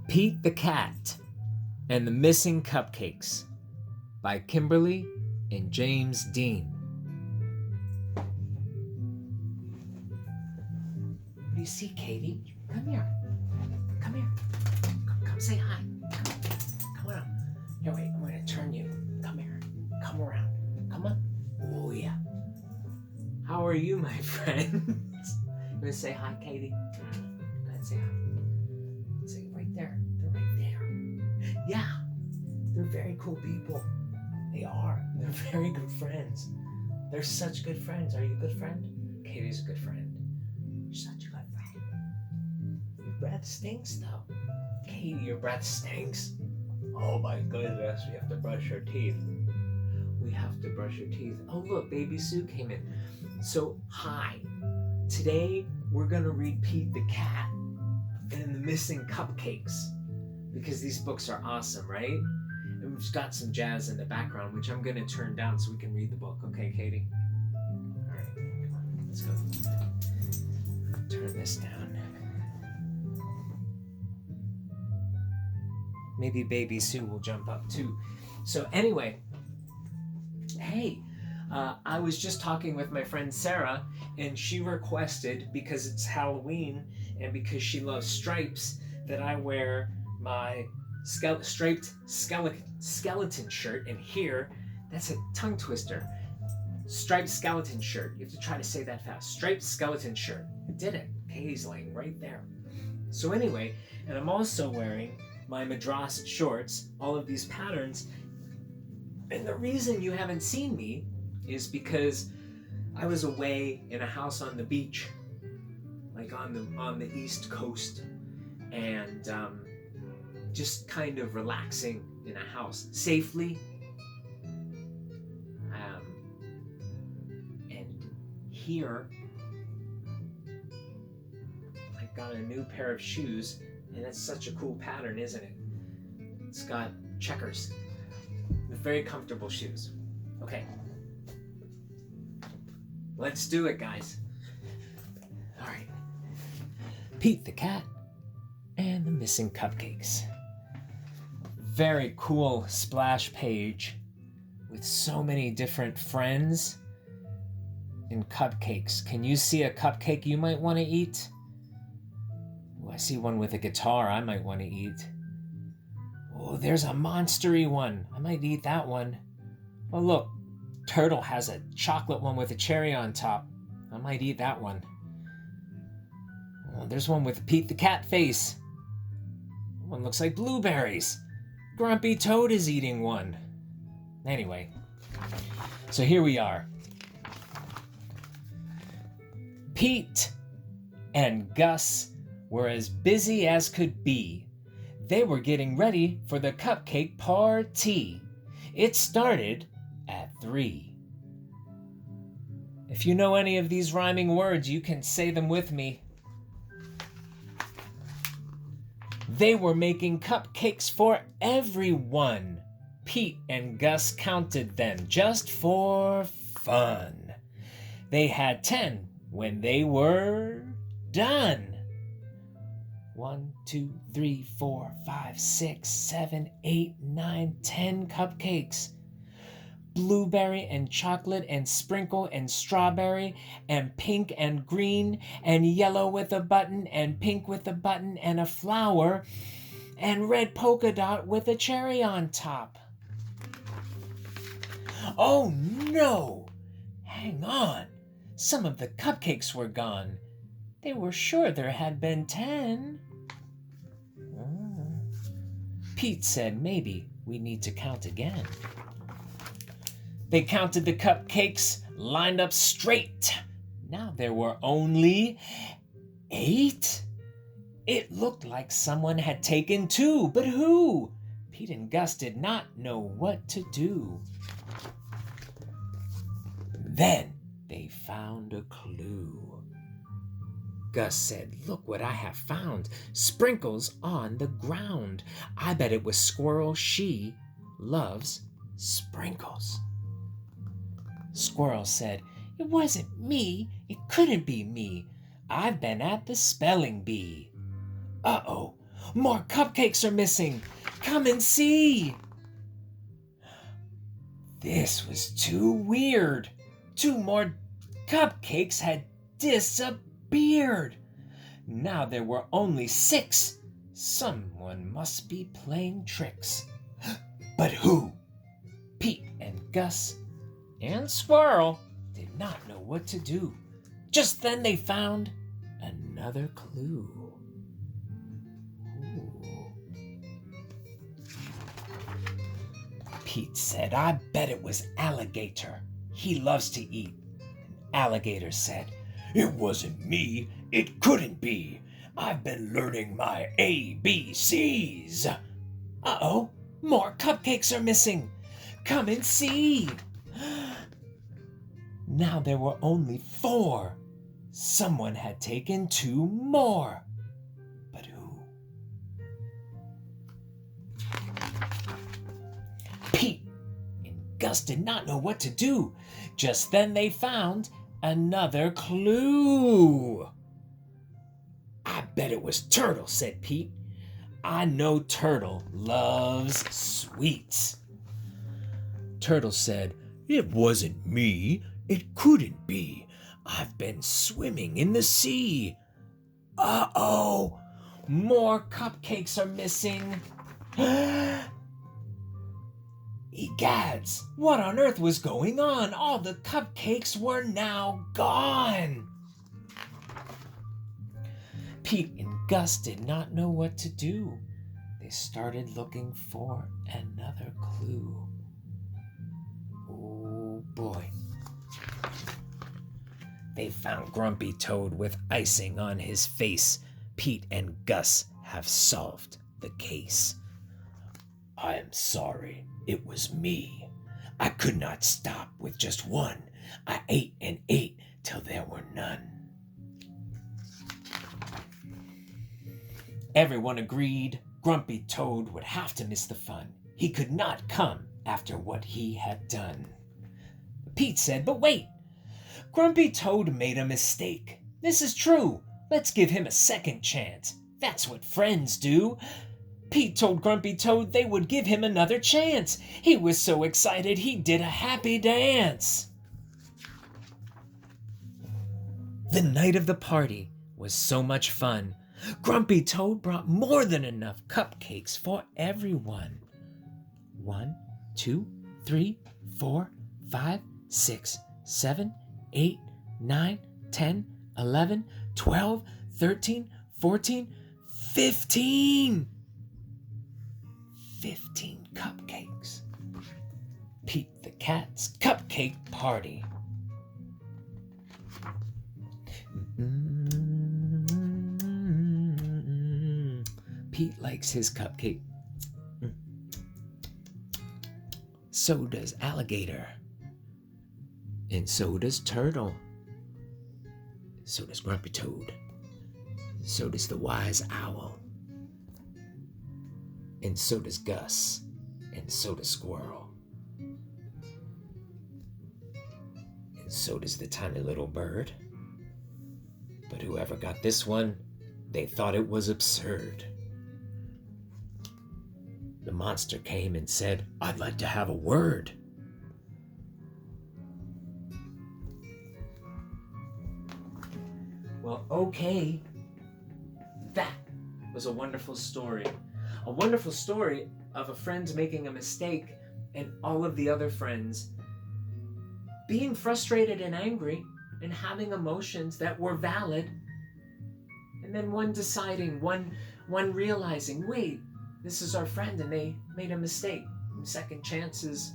Pete the Cat and the Missing Cupcakes by Kimberly and James Dean. What do you see, Katie? Come here. Come here. Come say hi. Come around. Here, wait, I'm going to turn you. Come here. Come around. Come on. Oh, yeah. How are you, my friend? You want to say hi, Katie? Go ahead, say hi. Say right there. They're right there. Yeah. They're very cool people. They are. They're very good friends. They're such good friends. Are you a good friend? Katie's a good friend. You're such a good friend. Your breath stinks, though. Katie, your breath stinks. Oh my goodness, we have to brush our teeth. We have to brush our teeth. Oh look, baby Sue came in. So, hi. Today, we're gonna read Pete the Cat and the Missing Cupcakes, because these books are awesome, right? And we've got some jazz in the background, which I'm gonna turn down so we can read the book. Okay, Katie? All right, come on, let's go. Turn this down. Maybe baby Sue will jump up too. So anyway, hey, I was just talking with my friend Sarah, and she requested, because it's Halloween and because she loves stripes, that I wear my striped skeleton shirt. And here, that's a tongue twister. Striped skeleton shirt. You have to try to say that fast. Striped skeleton shirt. I did it. Katie's laying right there. So anyway, and I'm also wearing my madras shorts, all of these patterns. And the reason you haven't seen me is because I was away in a house on the beach, like on the East Coast, and just kind of relaxing in a house safely. And here, I got a new pair of shoes, and it's such a cool pattern, isn't it? It's got checkers. With very comfortable shoes. Okay. Let's do it, guys. All right. Pete the Cat and the Missing Cupcakes. Very cool splash page with so many different friends and cupcakes. Can you see a cupcake you might want to eat? Oh, I see one with a guitar I might want to eat. Oh, there's a monstery one. I might eat that one. Oh, look. Turtle has a chocolate one with a cherry on top. I might eat that one. Oh, there's one with Pete the Cat face. One looks like blueberries. Grumpy Toad is eating one. Anyway, so here we are. Pete and Gus were as busy as could be. They were getting ready for the cupcake party. It started at 3. If you know any of these rhyming words, you can say them with me. They were making cupcakes for everyone. Pete and Gus counted them just for fun. They had 10 when they were done. 1, 2, 3, 4, 5, 6, 7, 8, 9, 10 cupcakes. Blueberry and chocolate and sprinkle and strawberry and pink and green and yellow with a button and pink with a button and a flower and red polka dot with a cherry on top. Oh no! Hang on. Some of the cupcakes were gone. They were sure there had been 10. Pete said maybe we need to count again. They counted the cupcakes, lined up straight. Now there were only 8. It looked like someone had taken 2, but who? Pete and Gus did not know what to do. Then they found a clue. Gus said, "Look what I have found. Sprinkles on the ground. I bet it was Squirrel. She loves sprinkles." Squirrel said, "It wasn't me. It couldn't be me. I've been at the spelling bee." Uh-oh. More cupcakes are missing! Come and see! This was too weird. 2 more cupcakes had disappeared. Now there were only 6. Someone must be playing tricks. But who? Pete and Gus and Squirrel did not know what to do. Just then they found another clue. Ooh. Pete said, "I bet it was Alligator. He loves to eat." And Alligator said, "It wasn't me. It couldn't be. I've been learning my ABCs. Uh-oh, more cupcakes are missing. Come and see." Now there were only 4. Someone had taken 2 more. But who? Pete and Gus did not know what to do. Just then they found another clue. "I bet it was Turtle," said Pete. "I know Turtle loves sweets." Turtle said, "It wasn't me. It couldn't be. I've been swimming in the sea." Uh-oh, more cupcakes are missing. Egads, what on earth was going on? All the cupcakes were now gone. Pete and Gus did not know what to do. They started looking for another clue. Oh boy. They found Grumpy Toad with icing on his face. Pete and Gus have solved the case. "I am sorry, it was me. I could not stop with just one. I ate and ate till there were none." Everyone agreed Grumpy Toad would have to miss the fun. He could not come after what he had done. Pete said, "But wait, Grumpy Toad made a mistake. This is true. Let's give him a second chance. That's what friends do." Pete told Grumpy Toad they would give him another chance. He was so excited he did a happy dance. The night of the party was so much fun. Grumpy Toad brought more than enough cupcakes for everyone. 1, 2, 3, 4, 5, 6, 7, 8, 9, 10, 11, 12, 13, 14, 15. 15 cupcakes. Pete the Cat's cupcake party. Pete likes his cupcake. So does Alligator. And so does Turtle. So does Grumpy Toad. So does the Wise Owl. And so does Gus. And so does Squirrel. And so does the tiny little bird. But whoever got this one, they thought it was absurd. The monster came and said, "I'd like to have a word." Well, okay. That was a wonderful story. A wonderful story of a friend making a mistake and all of the other friends being frustrated and angry and having emotions that were valid. And then one deciding, one realizing, wait, this is our friend and they made a mistake. And second chances,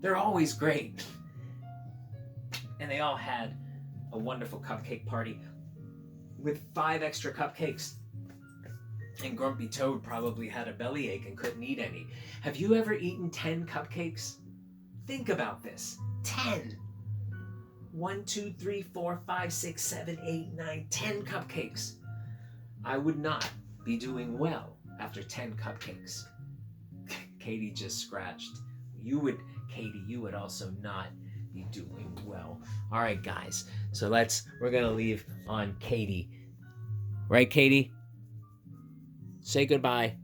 they're always great. And they all had a wonderful cupcake party with 5 extra cupcakes. And Grumpy Toad probably had a bellyache and couldn't eat any. Have you ever eaten 10 cupcakes? Think about this. 10. 1, 2, 3, 4, 5, 6, 7, 8, 9, 10 cupcakes. I would not be doing well after 10 cupcakes. Katie just scratched. Katie, you would also not be doing well. All right, guys. So we're going to leave on Katie. Right, Katie? Say goodbye.